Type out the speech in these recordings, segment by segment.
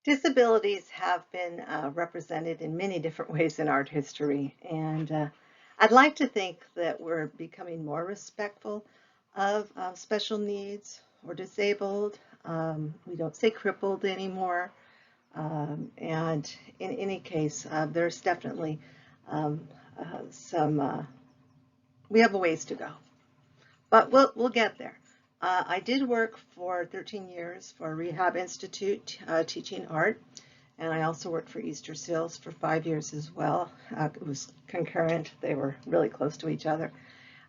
Disabilities have been represented in many different ways in art history, and I'd like to think that we're becoming more respectful of special needs or disabled. We don't say crippled anymore, and in any case, there's definitely um, some. We have a ways to go, but we'll get there. I did work for 13 years for a rehab institute teaching art. And I also worked for Easter Seals for 5 years as well. It was concurrent. They were really close to each other.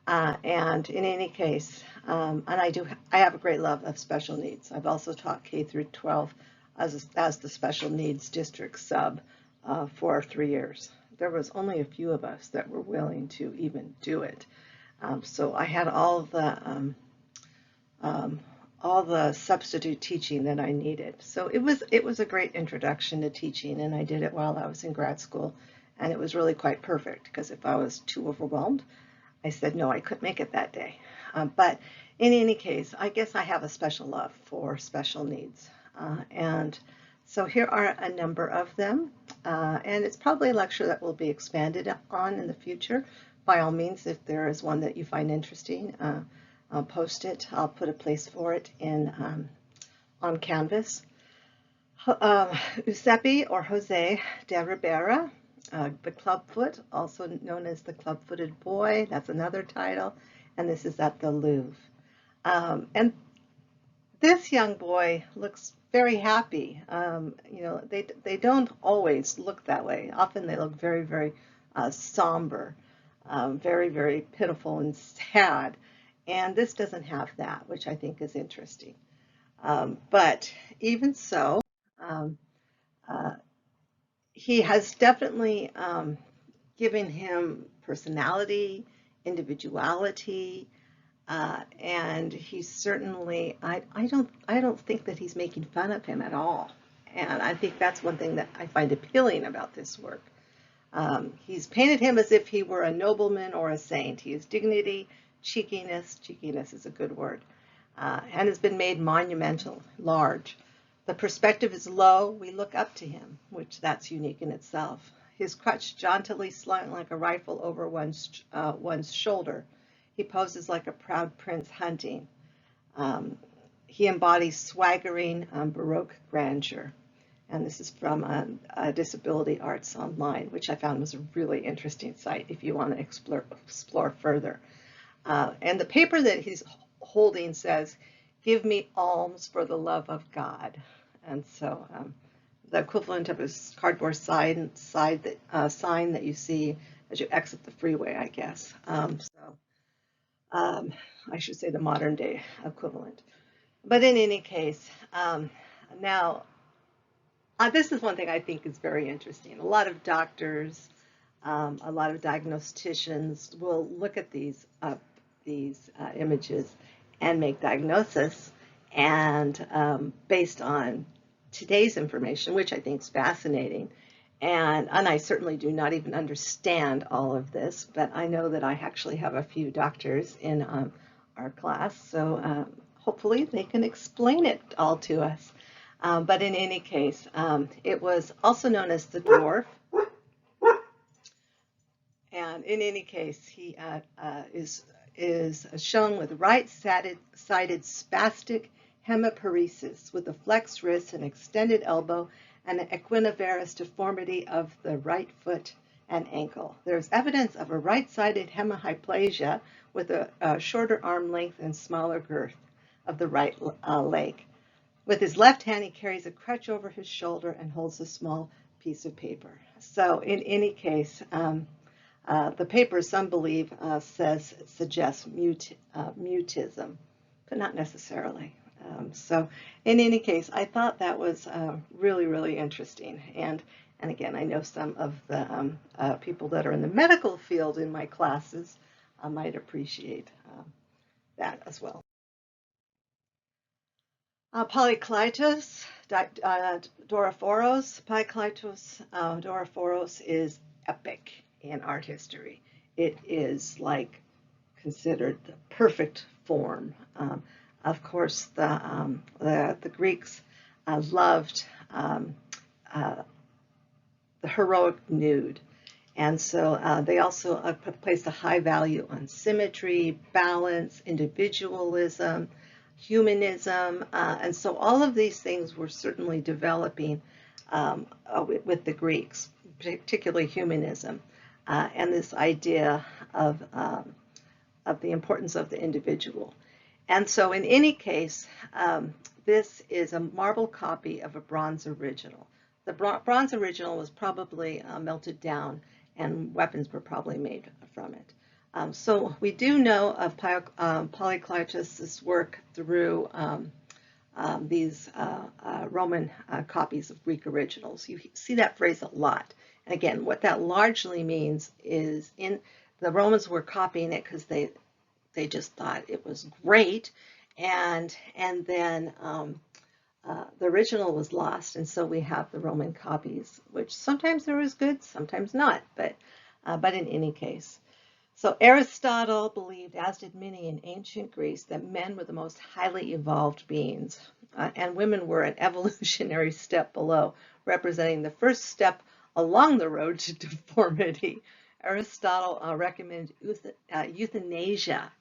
And in any case, and I have a great love of special needs. I've also taught K through 12 as the special needs district sub for 3 years. There was only a few of us that were willing to even do it. So I had um, all the substitute teaching that I needed. So it was a great introduction to teaching, and I did it while I was in grad school, and it was really quite perfect because if I was too overwhelmed, I said no, I couldn't make it that day. But in any case, I guess I have a special love for special needs, and so here are a number of them, and it's probably a lecture that will be expanded on in the future. By all means, if there is one that you find interesting, I'll post it. I'll put a place for it in on Canvas. Giuseppe or Jose de Ribera, the Clubfoot, also known as the Club-Footed Boy. That's another title, and this is at the Louvre. And this young boy looks very happy. They don't always look that way. Often they look very, very somber, very, very pitiful and sad. And this doesn't have that, which I think is interesting. But even so, um, uh, he has definitely given him personality, individuality, and he's certainly, I don't think that he's making fun of him at all. And I think that's one thing that I find appealing about this work. He's painted him as if he were a nobleman or a saint. He has dignity, cheekiness is a good word, and has been made monumental, large. The perspective is low. We look up to him, which that's unique in itself. His crutch jauntily slung like a rifle over one's shoulder. He poses like a proud prince hunting. Um, he embodies swaggering Baroque grandeur. And this is from Disability Arts Online, which I found was a really interesting site if you want to explore further. And the paper that he's holding says, "Give me alms for the love of God." And so the equivalent of his cardboard sign that you see as you exit the freeway, I guess. Um, I should say the modern day equivalent. But in any case, now this is one thing I think is very interesting. A lot of doctors, a lot of diagnosticians will look at these images and make diagnosis, and based on today's information, which I think is fascinating. And I certainly do not even understand all of this, but I know that I actually have a few doctors in our class, so hopefully they can explain it all to us. But in any case, it was also known as the dwarf. And in any case, he is shown with right-sided spastic hemiparesis with a flexed wrist and extended elbow and an equinovarus deformity of the right foot and ankle. There's evidence of a right-sided hemihyplasia with a shorter arm length and smaller girth of the right leg. With his left hand, he carries a crutch over his shoulder and holds a small piece of paper. So in any case, the paper, some believe, suggests mutism, but not necessarily. So in any case, I thought that was really, really interesting. And again, I know some of the people that are in the medical field in my classes might appreciate that as well. Polykleitos Dorophoros. Polykleitos Dorophoros is epic in art history. It is like considered the perfect form. Of course, the Greeks loved the heroic nude. And so they also placed a high value on symmetry, balance, individualism, humanism. And so all of these things were certainly developing with the Greeks, particularly humanism, and this idea of the importance of the individual. And so in any case, this is a marble copy of a bronze original. The bronze original was probably melted down and weapons were probably made from it. So we do know of Polycletus' work through these Roman copies of Greek originals. You see that phrase a lot. And again, what that largely means is the Romans were copying it because they just thought it was great, and then the original was lost, and so we have the Roman copies, which sometimes are as good, sometimes not, but in any case. So Aristotle believed, as did many in ancient Greece, that men were the most highly evolved beings, and women were an evolutionary step below, representing the first step along the road to deformity. Aristotle recommended euthanasia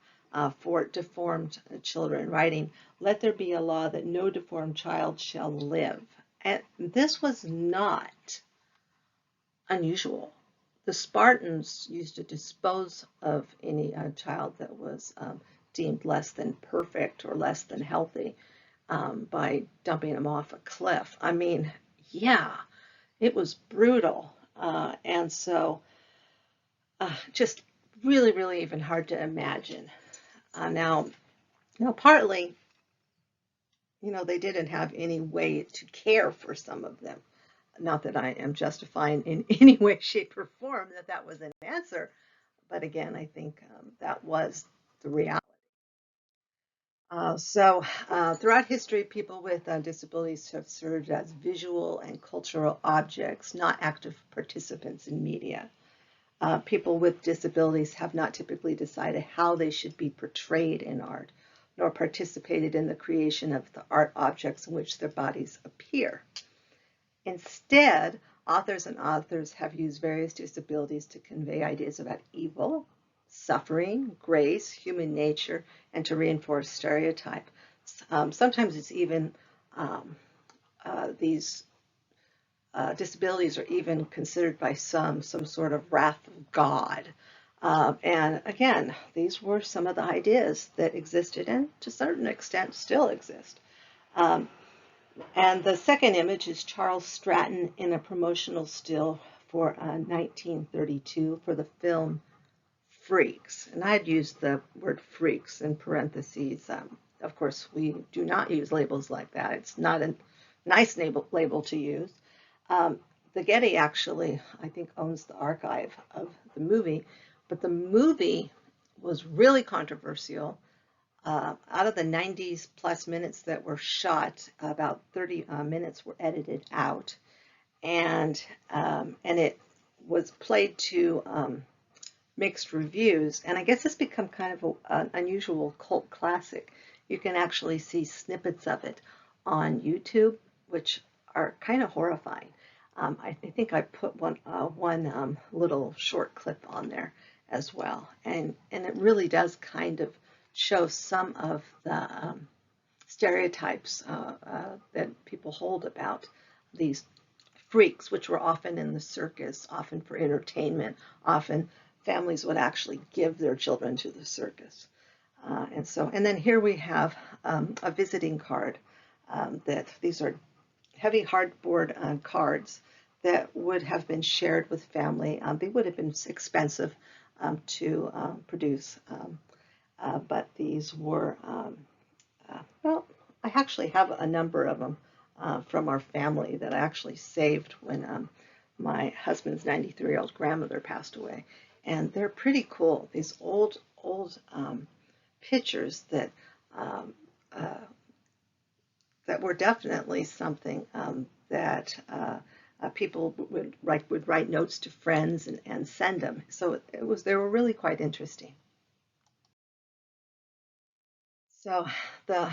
for deformed children, writing, "Let there be a law that no deformed child shall live." And this was not unusual. The Spartans used to dispose of any child that was deemed less than perfect or less than healthy by dumping them off a cliff. I mean, yeah, it was brutal. And so just really, really even hard to imagine. Now, partly, they didn't have any way to care for some of them. Not that I am justifying in any way, shape, or form that was an answer, but again, I think that was the reality. Throughout history, people with disabilities have served as visual and cultural objects, not active participants in media. People with disabilities have not typically decided how they should be portrayed in art, nor participated in the creation of the art objects in which their bodies appear. Instead, authors have used various disabilities to convey ideas about evil, suffering, grace, human nature, and to reinforce stereotype. Sometimes it's even these disabilities are even considered by some sort of wrath of God. And again, these were some of the ideas that existed and to a certain extent still exist. And the second image is Charles Stratton in a promotional still for 1932 for the film Freaks. And I'd used the word freaks in parentheses. Of course, we do not use labels like that. It's not a nice label to use. The Getty actually, I think, owns the archive of the movie, but the movie was really controversial. Out of the 90s plus minutes that were shot, about 30 minutes were edited out, and it was played to mixed reviews. And I guess it's become kind of an unusual cult classic. You can actually see snippets of it on YouTube, which are kind of horrifying. I think I put one little short clip on there as well, and it really does kind of show some of the stereotypes that people hold about these freaks, which were often in the circus, often for entertainment. Often families would actually give their children to the circus. And then here we have a visiting card that these are heavy hardboard cards that would have been shared with family. They would have been expensive to produce, but these were, well, I actually have a number of them from our family that I actually saved when my husband's 93-year-old grandmother passed away. And they're pretty cool. These old pictures that were definitely something that people would write notes to friends and send them. So they were really quite interesting. So the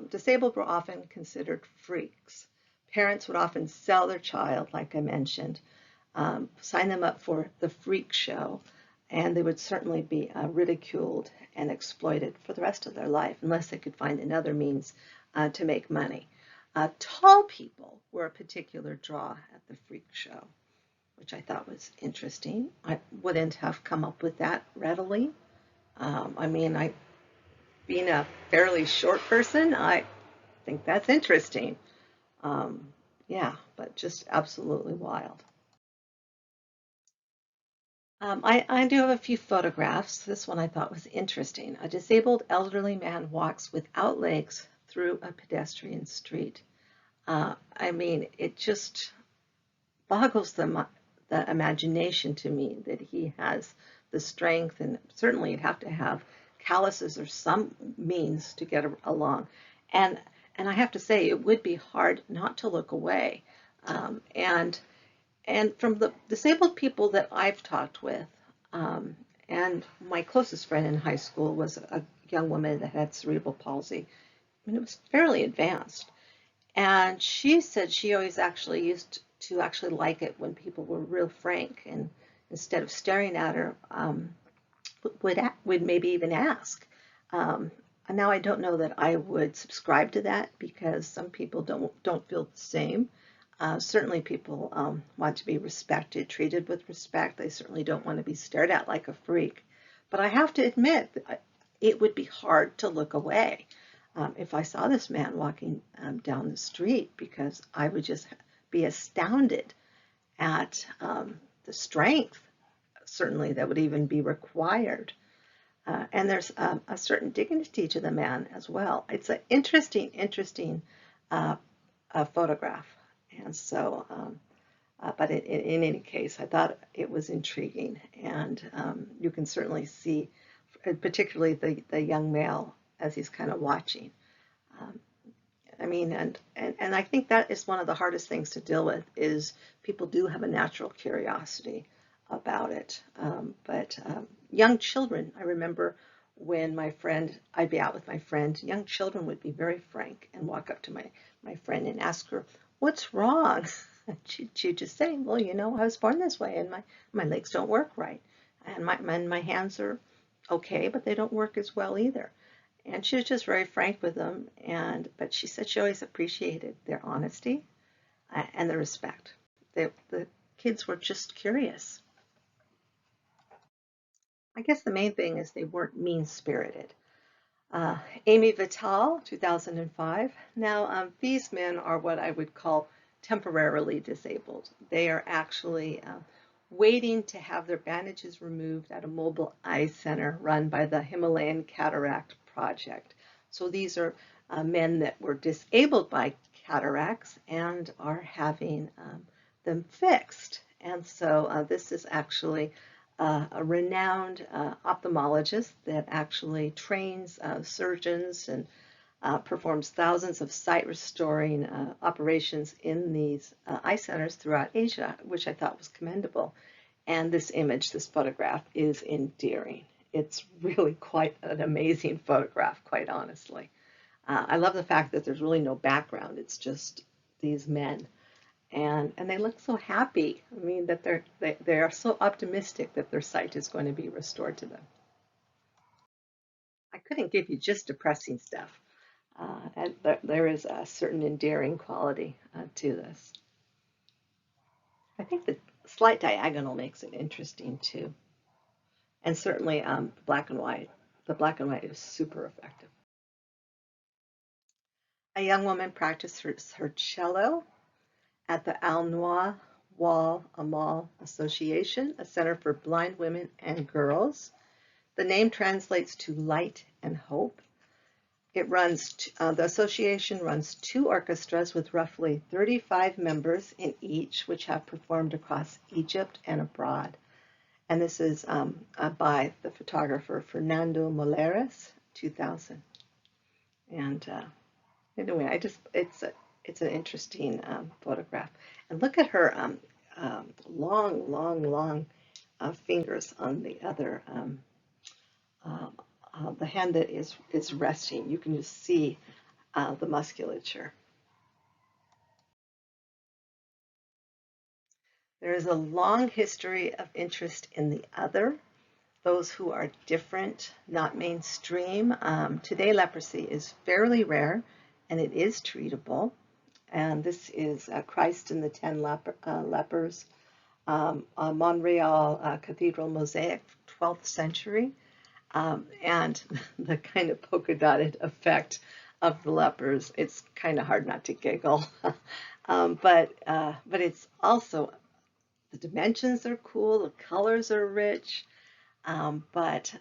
disabled were often considered freaks. Parents would often sell their child, like I mentioned, sign them up for the freak show, and they would certainly be ridiculed and exploited for the rest of their life unless they could find another means to make money. Tall people were a particular draw at the freak show, which I thought was interesting. I wouldn't have come up with that readily. I mean, being a fairly short person, I think that's interesting. Um, yeah, but just absolutely wild. I do have a few photographs. This one I thought was interesting. A disabled elderly man walks without legs through a pedestrian street. I mean, it just boggles the imagination to me that he has the strength, and certainly you'd have to have calluses or some means to get along. And and I have to say, it would be hard not to look away. Um, and and from the disabled people that I've talked with, um, and my closest friend in high school was a young woman that had cerebral palsy, and it was fairly advanced. And she said she always actually used to actually like it when people were real frank, and instead of staring at her, would maybe even ask. Um, and now I don't know that I would subscribe to that because some people don't feel the same. Certainly, people want to be respected, treated with respect. They certainly don't want to be stared at like a freak. But I have to admit, it would be hard to look away if I saw this man walking down the street, because I would just be astounded at the strength, certainly, that would even be required. And there's a certain dignity to the man as well. It's an interesting uh, photograph. And so, but in any case, I thought it was intriguing. And you can certainly see, particularly the young male, as he's kind of watching. Um, I mean, and I think that is one of the hardest things to deal with, is people do have a natural curiosity about it. But young children, I remember when I'd be out with my friend, young children would be very frank and walk up to my friend and ask her, "What's wrong?" She'd just say, "Well, I was born this way, and my legs don't work right, and my hands are okay, but they don't work as well either." And she was just very frank with them, but she said she always appreciated their honesty and the respect. The kids were just curious. I guess the main thing is they weren't mean-spirited. Amy Vital, 2005. Now, these men are what I would call temporarily disabled. They are actually waiting to have their bandages removed at a mobile eye center run by the Himalayan Cataract Project. So these are men that were disabled by cataracts and are having them fixed. And so this is actually a renowned ophthalmologist that actually trains surgeons and performs thousands of sight restoring operations in these eye centers throughout Asia, which I thought was commendable. And this image, this photograph, is endearing. It's really quite an amazing photograph, quite honestly. I love the fact that there's really no background. It's just these men, and they look so happy. I mean, that they are so optimistic that their sight is going to be restored to them. I couldn't give you just depressing stuff. And there is a certain endearing quality to this. I think the slight diagonal makes it interesting too, and certainly black and white. The black and white is super effective. A young woman practiced her cello at the Al Noir Wal Amal Association, a center for blind women and girls. The name translates to light and hope. The association runs two orchestras with roughly 35 members in each, which have performed across Egypt and abroad. And this is by the photographer Fernando Moleres, 2000. And anyway, it's an interesting photograph. And look at her long fingers on the other uh, the hand that is resting. You can just see the musculature. There is a long history of interest in the other, those who are different, not mainstream. Today, leprosy is fairly rare and it is treatable. And this is Christ and the Ten Lepers, a Montreal Cathedral mosaic, 12th century, and the kind of polka dotted effect of the lepers. It's kind of hard not to giggle, but it's also the dimensions are cool, the colors are rich, but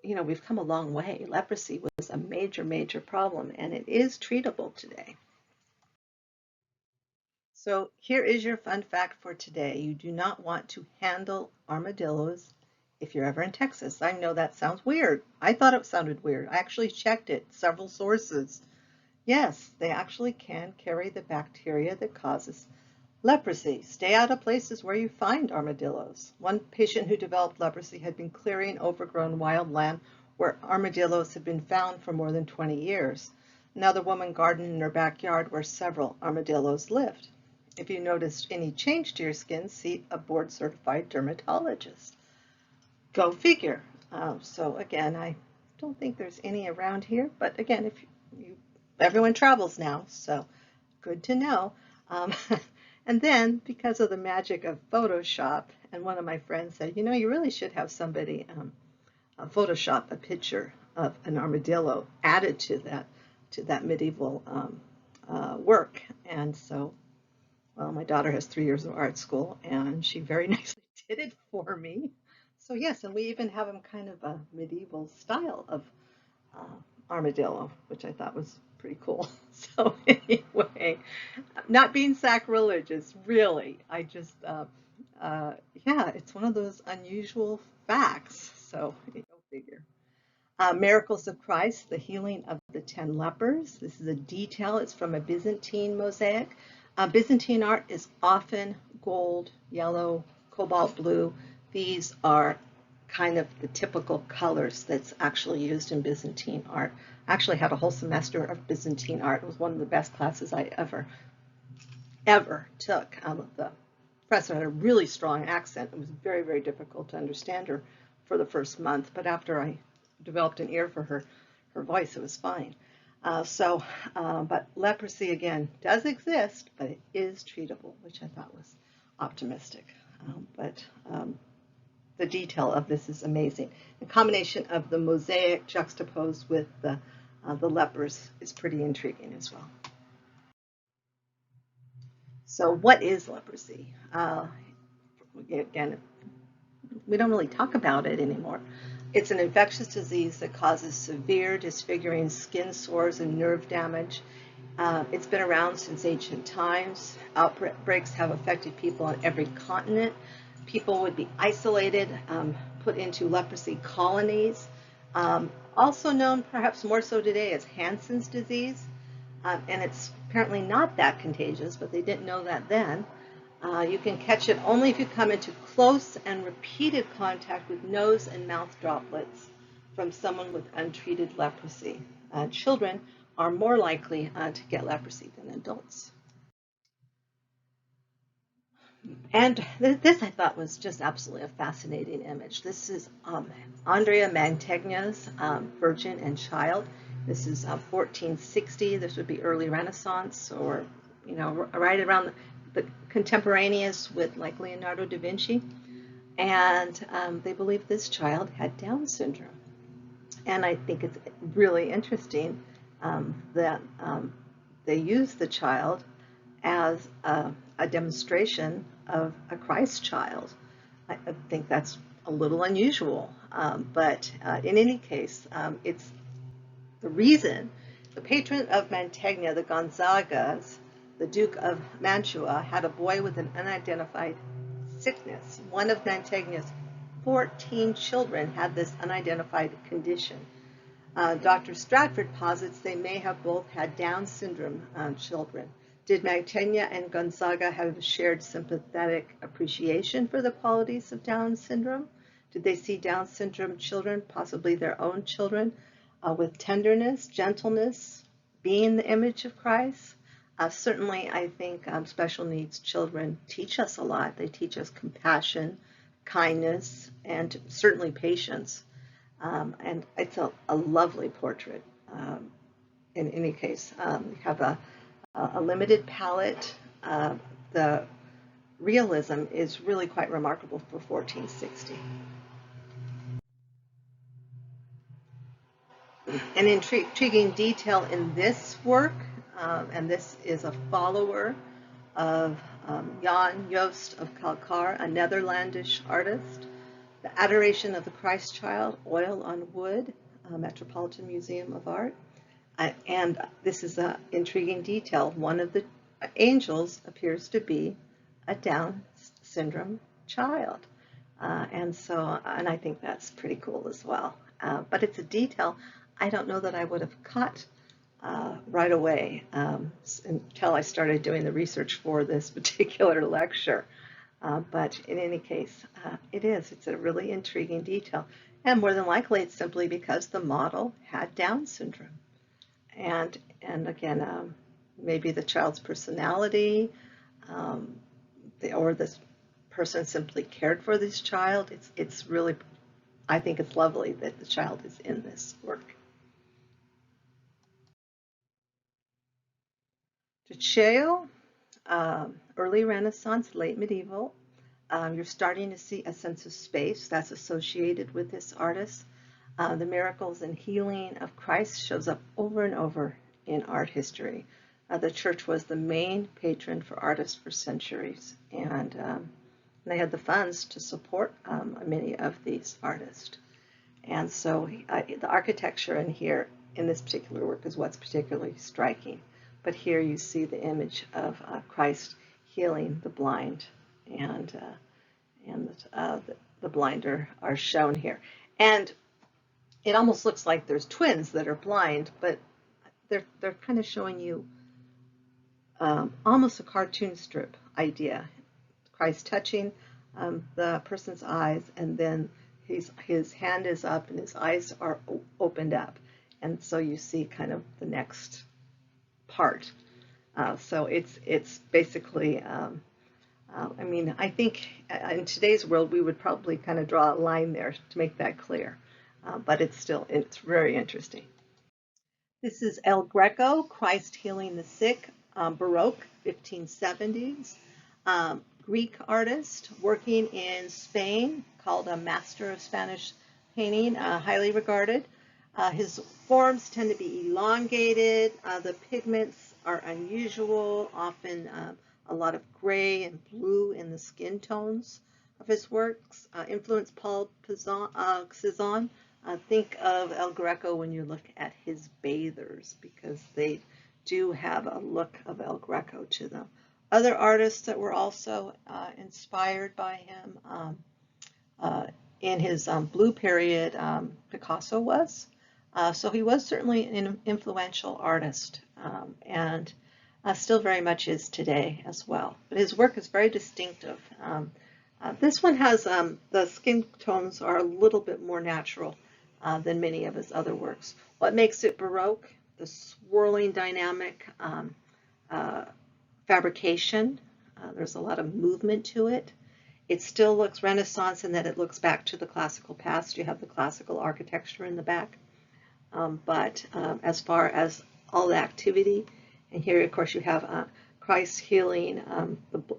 we've come a long way. Leprosy was a major, major problem, and it is treatable today. So here is your fun fact for today. You do not want to handle armadillos if you're ever in Texas. I know that sounds weird. I thought it sounded weird. I actually checked it, several sources. Yes, they actually can carry the bacteria that causes leprosy. Stay out of places where you find armadillos. One patient who developed leprosy had been clearing overgrown wild land where armadillos had been found for more than 20 years. Another woman gardened in her backyard where several armadillos lived. If you noticed any change to your skin, see a board-certified dermatologist. Go figure. So again, I don't think there's any around here, but again, if everyone travels now, so good to know. And then, because of the magic of Photoshop, and one of my friends said, you really should have somebody Photoshop a picture of an armadillo added to that medieval work. And so, well, my daughter has 3 years of art school, and she very nicely did it for me. So yes, and we even have them kind of a medieval style of armadillo, which I thought was pretty cool. So anyway, not being sacrilegious, really. I just, yeah, it's one of those unusual facts. So go figure. Miracles of Christ, the healing of the 10 lepers. This is a detail. It's from a Byzantine mosaic. Byzantine art is often gold, yellow, cobalt blue. These are kind of the typical colors that's actually used in Byzantine art. I actually had a whole semester of Byzantine art. It was one of the best classes I ever took. The professor had a really strong accent. It was very, very difficult to understand her for the first month, but after I developed an ear for her voice, it was fine. But leprosy, again, does exist, but it is treatable, which I thought was optimistic. The detail of this is amazing. The combination of the mosaic juxtaposed with the lepers is pretty intriguing as well. So what is leprosy? Again, we don't really talk about it anymore. It's an infectious disease that causes severe disfiguring skin sores and nerve damage. It's been around since ancient times. Outbreaks have affected people on every continent. People would be isolated, put into leprosy colonies, also known perhaps more so today as Hansen's disease. And it's apparently not that contagious, but they didn't know that then. You can catch it only if you come into close and repeated contact with nose and mouth droplets from someone with untreated leprosy. Children are more likely to get leprosy than adults. And this I thought was just absolutely a fascinating image. This is Andrea Mantegna's Virgin and Child. This is 1460. This would be early Renaissance, or right around the contemporaneous with like Leonardo da Vinci. And they believe this child had Down syndrome. And I think it's really interesting that they use the child as a demonstration of a Christ child. I think that's a little unusual, but in any case, it's the reason. The patron of Mantegna, the Gonzagas, the Duke of Mantua, had a boy with an unidentified sickness. One of Mantegna's 14 children had this unidentified condition. Dr. Stratford posits they may have both had Down syndrome children. Did Mantegna and Gonzaga have a shared sympathetic appreciation for the qualities of Down syndrome? Did they see Down syndrome children, possibly their own children, with tenderness, gentleness, being the image of Christ? Certainly, I think special needs children teach us a lot. They teach us compassion, kindness, and certainly patience. And it's a lovely portrait. In any case, you have a limited palette. The realism is really quite remarkable for 1460. An intriguing detail in this work, and this is a follower of Jan Joost of Kalkar, a Netherlandish artist. The Adoration of the Christ Child, oil on wood, Metropolitan Museum of Art. And this is an intriguing detail. One of the angels appears to be a Down syndrome child. And I think that's pretty cool as well. But it's a detail I don't know that I would have caught right away until I started doing the research for this particular lecture. But in any case, it's a really intriguing detail. And more than likely, it's simply because the model had Down syndrome. And again, maybe the child's personality, or this person simply cared for this child. It's really, I think it's lovely that the child is in this work. Duccio, early Renaissance, late medieval. You're starting to see a sense of space that's associated with this artist. The miracles and healing of Christ shows up over and over in art history. The church was the main patron for artists for centuries, and they had the funds to support many of these artists. And so the architecture in this particular work is what's particularly striking. But here you see the image of Christ healing the blind, and the blind are shown here. And it almost looks like there's twins that are blind, but they're kind of showing you almost a cartoon strip idea. Christ touching the person's eyes, and then his hand is up and his eyes are opened up, and so you see kind of the next part. So it's basically, I mean, I think in today's world we would probably kind of draw a line there to make that clear, but it's very interesting. This is El Greco, Christ Healing the Sick, Baroque, 1570s. Greek artist working in Spain, called a master of Spanish painting, highly regarded. His forms tend to be elongated. The pigments are unusual, often a lot of gray and blue in the skin tones of his works. Influenced Paul Cézanne. Think of El Greco when you look at his bathers, because they do have a look of El Greco to them. Other artists that were also inspired by him in his blue period, Picasso was. So he was certainly an influential artist, and still very much is today as well. But his work is very distinctive. This one has, the skin tones are a little bit more natural than many of his other works. What makes it Baroque? The swirling dynamic fabrication. There's a lot of movement to it. It still looks Renaissance in that it looks back to the classical past. You have the classical architecture in the back. But as far as all the activity, and here, of course, you have Christ healing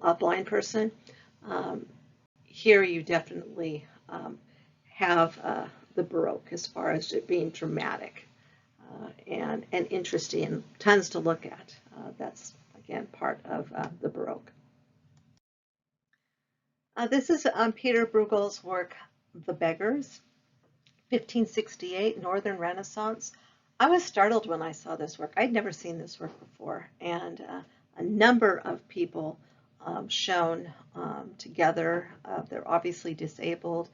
a blind person. Here you definitely have the Baroque as far as it being dramatic and interesting, and tons to look at. That's, again, part of the Baroque. This is Peter Bruegel's work, The Beggars, 1568, Northern Renaissance. I was startled when I saw this work. I'd never seen this work before, and a number of people shown together. They're obviously disabled.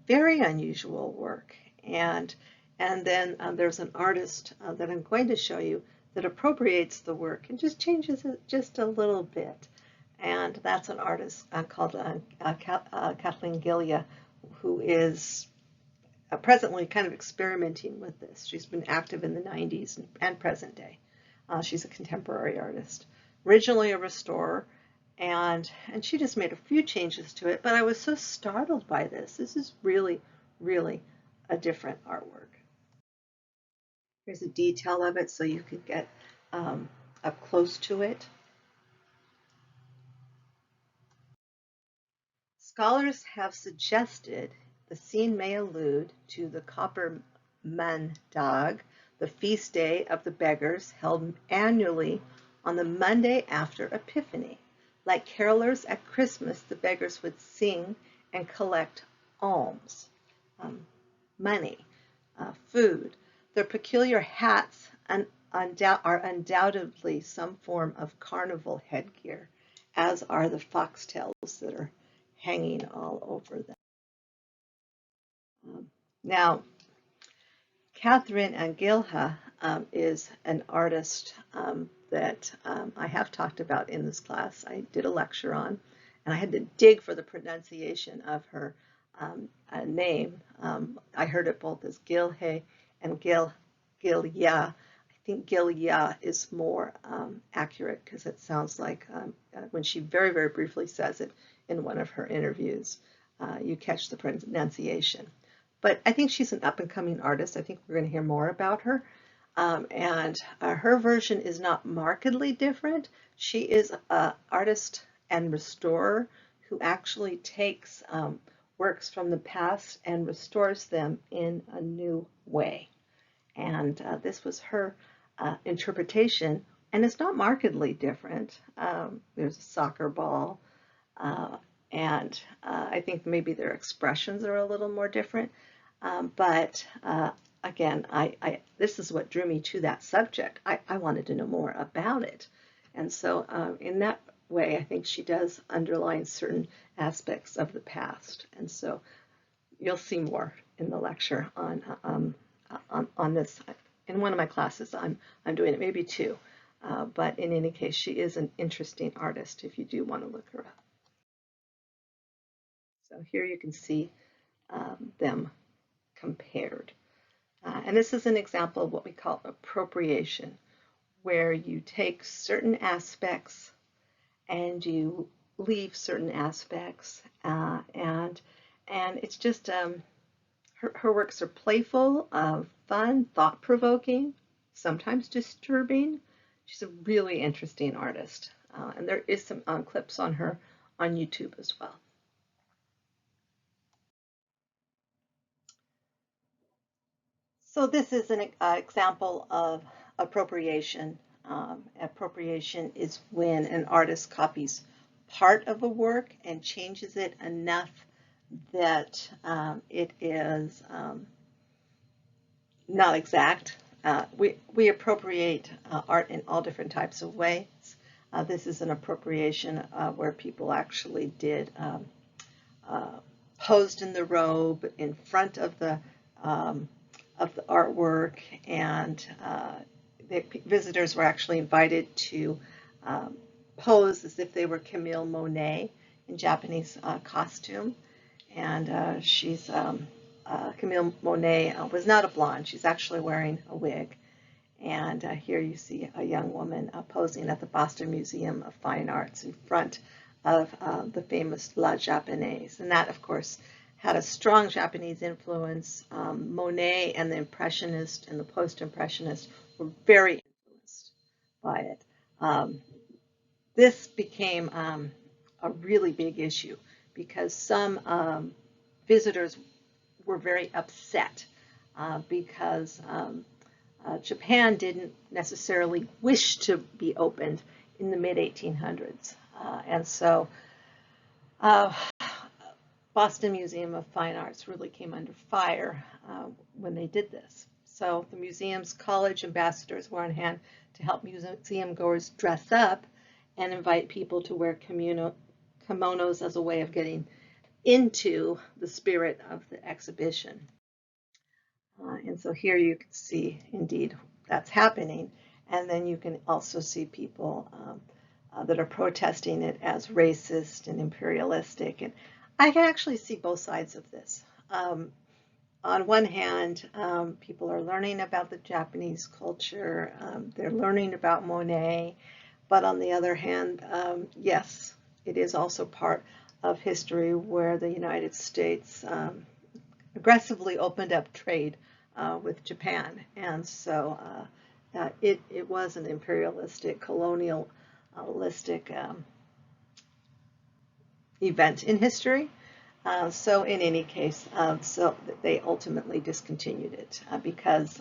Very unusual work. And then there's an artist that I'm going to show you that appropriates the work and just changes it just a little bit. And that's an artist called Kathleen Gillia, who is presently kind of experimenting with this. She's been active in the 90s and present day. She's a contemporary artist, originally a restorer, and she just made a few changes to it. But I was so startled by this. This is really, really a different artwork. Here's a detail of it so you can get up close to it. Scholars have suggested the scene may allude to the Copper Mondag, the feast day of the beggars held annually on the Monday after Epiphany. Like carolers at Christmas, the beggars would sing and collect alms, money, food. Their peculiar hats are undoubtedly some form of carnival headgear, as are the foxtails that are hanging all over them. Now, Catherine Angilha is an artist that I have talked about in this class. I did a lecture on, and I had to dig for the pronunciation of her name. I heard it both as Gilhe and Gilya. I think Gilya is more accurate because it sounds like when she very, very briefly says it in one of her interviews, you catch the pronunciation. But I think she's an up-and-coming artist. I think we're going to hear more about her. And her version is not markedly different. She is an artist and restorer who actually takes works from the past and restores them in a new way. And this was her interpretation, and it's not markedly different. There's a soccer ball, and I think maybe their expressions are a little more different. But again, this is what drew me to that subject. I wanted to know more about it. And so in that way, I think she does underline certain aspects of the past. And so you'll see more in the lecture on this. In one of my classes, I'm doing it, maybe two. But in any case, she is an interesting artist if you do want to look her up. So here you can see them compared. And this is an example of what we call appropriation, where you take certain aspects and you leave certain aspects. And it's just, her works are playful, fun, thought-provoking, sometimes disturbing. She's a really interesting artist. And there is some clips on her on YouTube as well. So this is an example of appropriation. Appropriation is when an artist copies part of a work and changes it enough that it is not exact. We appropriate art in all different types of ways. This is an appropriation where people actually did posed in the robe in front of the artwork, and the visitors were actually invited to pose as if they were Camille Monet in Japanese costume. And Camille Monet was not a blonde. She's actually wearing a wig. And here you see a young woman posing at the Boston Museum of Fine Arts in front of the famous La Japonaise. And that, of course, had a strong Japanese influence. Monet and the Impressionist and the Post-Impressionist were very influenced by it. This became a really big issue because some visitors were very upset because Japan didn't necessarily wish to be opened in the mid-1800s. And so Boston Museum of Fine Arts really came under fire when they did this. So the museum's college ambassadors were on hand to help museum goers dress up and invite people to wear kimonos as a way of getting into the spirit of the exhibition. And so here you can see, indeed, that's happening. And then you can also see people that are protesting it as racist and imperialistic. And I can actually see both sides of this. on one hand, people are learning about the Japanese culture, they're learning about Monet, but on the other hand, yes, it is also part of history where the United States aggressively opened up trade with Japan, and so it was an imperialistic, colonialistic event in history. So in any case, so they ultimately discontinued it because,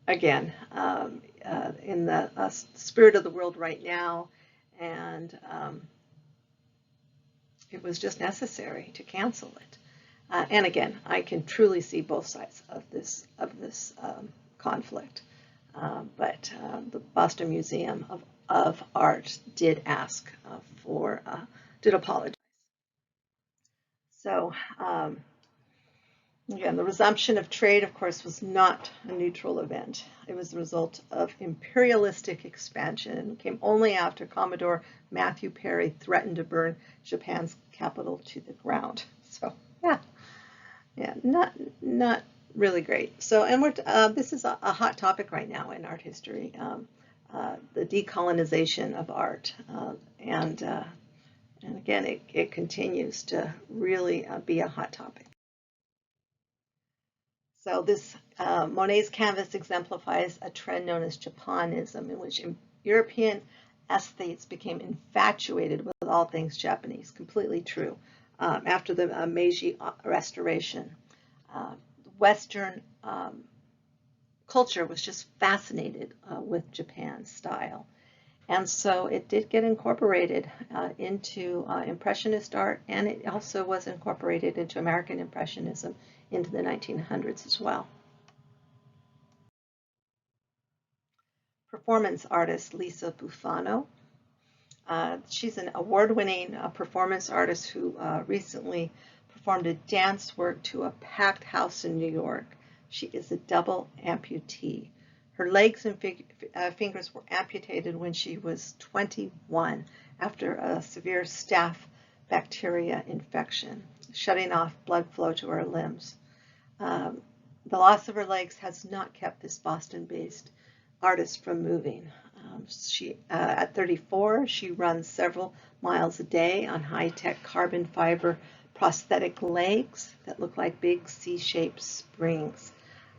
again, in the spirit of the world right now, and it was just necessary to cancel it. And again, I can truly see both sides of this conflict. But the Boston Museum of Art did ask did apologize. So again, the resumption of trade, of course, was not a neutral event. It was the result of imperialistic expansion and came only after Commodore Matthew Perry threatened to burn Japan's capital to the ground. So yeah, not really great. So, and this is a hot topic right now in art history, the decolonization of art, and again, it continues to really be a hot topic. So this Monet's canvas exemplifies a trend known as Japanism, in which European aesthetes became infatuated with all things Japanese. Completely true. After the Meiji Restoration, Western culture was just fascinated with Japan's style. And so it did get incorporated into Impressionist art, and it also was incorporated into American Impressionism into the 1900s as well. Performance artist Lisa Bufano. She's an award-winning performance artist who recently performed a dance work to a packed house in New York. She is a double amputee. Her legs and fingers were amputated when she was 21 after a severe staph bacteria infection, shutting off blood flow to her limbs. The loss of her legs has not kept this Boston-based artist from moving. At 34, she runs several miles a day on high-tech carbon fiber prosthetic legs that look like big C-shaped springs.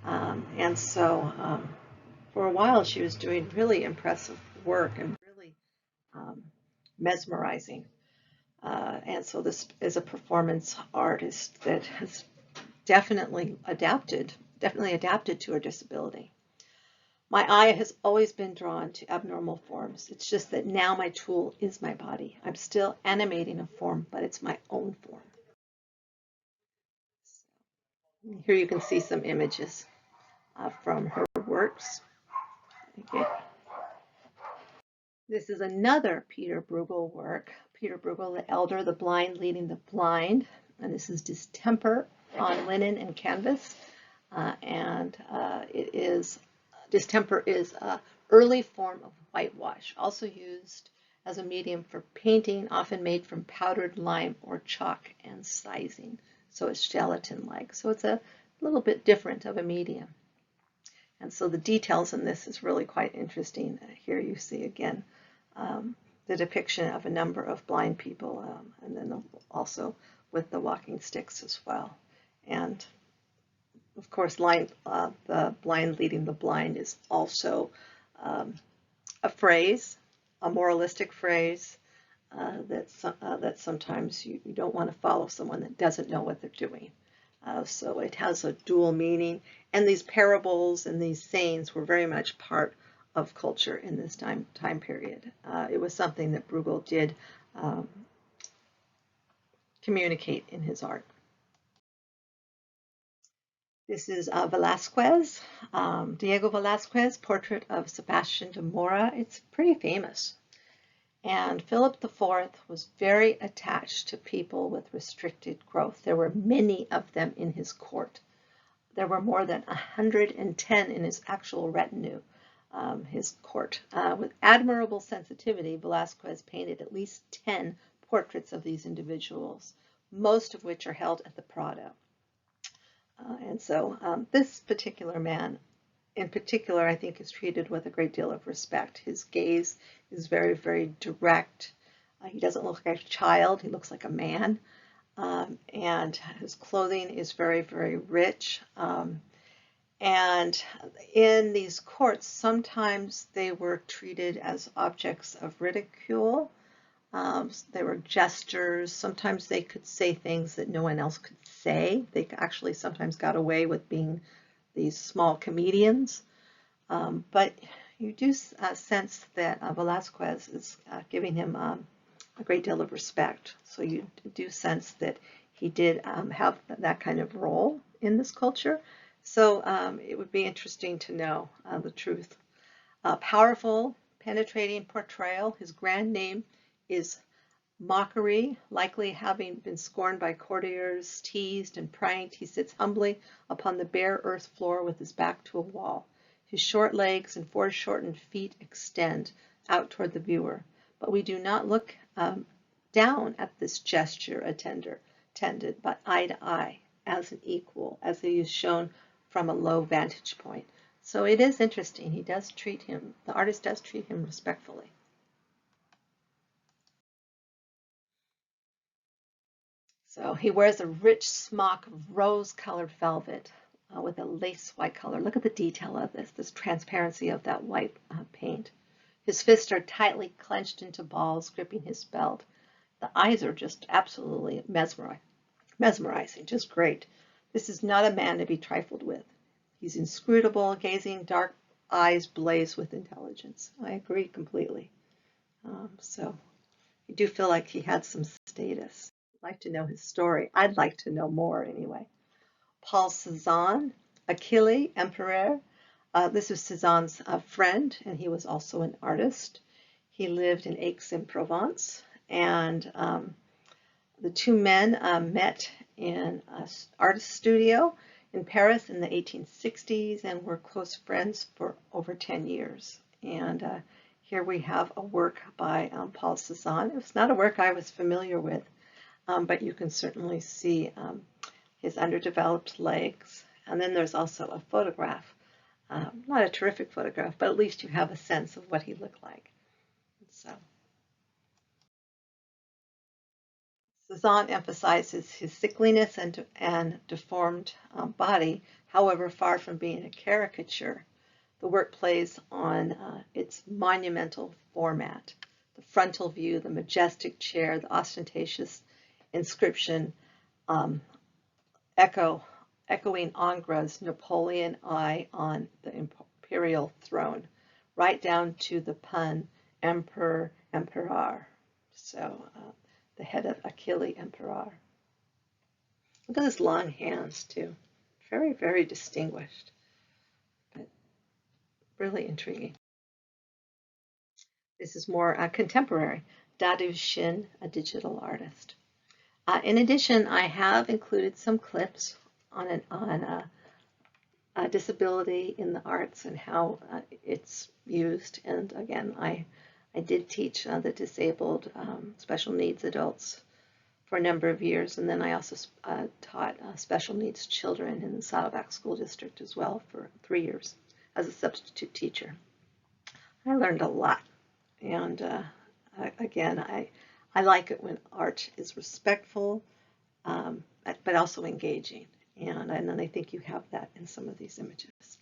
And so for a while, she was doing really impressive work and really mesmerizing. And so this is a performance artist that has definitely adapted to her disability. My eye has always been drawn to abnormal forms. It's just that now my tool is my body. I'm still animating a form, but it's my own form. Here you can see some images from her works. Okay. This is another Peter Bruegel work. Peter Bruegel, the elder, the blind leading the blind. And this is distemper on linen and canvas. Distemper is an early form of whitewash, also used as a medium for painting, often made from powdered lime or chalk and sizing. So it's gelatin-like. So it's a little bit different of a medium. And so the details in this is really quite interesting. Here you see again the depiction of a number of blind people, and then also with the walking sticks as well. And of course, the blind leading the blind is also a phrase, a moralistic phrase that sometimes you don't want to follow someone that doesn't know what they're doing. So it has a dual meaning, and these parables and these sayings were very much part of culture in this time period. It was something that Bruegel did communicate in his art. This is Velázquez, Diego Velázquez, portrait of Sebastian de Mora. It's pretty famous. And Philip IV was very attached to people with restricted growth. There were many of them in his court. There were more than 110 in his actual retinue, his court. With admirable sensitivity, Velázquez painted at least 10 portraits of these individuals most of which are held at the Prado. And so this particular man in particular, I think, is treated with a great deal of respect. His gaze is very, very direct. He doesn't look like a child. He looks like a man. And his clothing is very, very rich. And in these courts, sometimes they were treated as objects of ridicule. They were gestures. Sometimes they could say things that no one else could say. They actually sometimes got away with being these small comedians. But you do sense that Velázquez is giving him a great deal of respect. So you do sense that he did have that kind of role in this culture. So it would be interesting to know the truth. Powerful, penetrating portrayal. His grand name is mockery, likely having been scorned by courtiers, teased and pranked. He sits humbly upon the bare earth floor with his back to a wall. His short legs and foreshortened feet extend out toward the viewer, but we do not look down at this gesture attended, but eye to eye, as an equal, as he is shown from a low vantage point. So it is interesting. He does treat him, the artist does treat him respectfully. So he wears a rich smock of rose-colored velvet with a lace white color. Look at the detail of this transparency of that white paint. His fists are tightly clenched into balls, gripping his belt. The eyes are just absolutely mesmerizing, just great. This is not a man to be trifled with. He's inscrutable, gazing, dark eyes blaze with intelligence. I agree completely. So I do feel like he had some status. I'd like to know his story. I'd like to know more anyway. Paul Cézanne, Achille Empereur. This was Cézanne's friend, and he was also an artist. He lived in Aix-en-Provence, and the two men met in an artist studio in Paris in the 1860s and were close friends for over 10 years. And here we have a work by Paul Cézanne. It's not a work I was familiar with, but you can certainly see his underdeveloped legs. And then there's also a photograph, not a terrific photograph, but at least you have a sense of what he looked like. So Cézanne emphasizes his sickliness and deformed body. However, far from being a caricature, the work plays on its monumental format. The frontal view, the majestic chair, the ostentatious inscription, echoing Ingres's Napoleon eye on the imperial throne, right down to the pun Emperor, Emperor. So the head of Achille Emperor. Look at his long hands too. Very, very distinguished, but really intriguing. This is more contemporary. Dadu Shin, a digital artist. In addition, I have included some clips on disability in the arts and how it's used. And again, I did teach the disabled special needs adults for a number of years, and then I also taught special needs children in the Saddleback School District as well for 3 years as a substitute teacher. I learned a lot, and again, I like it when art is respectful, but also engaging, and I think you have that in some of these images.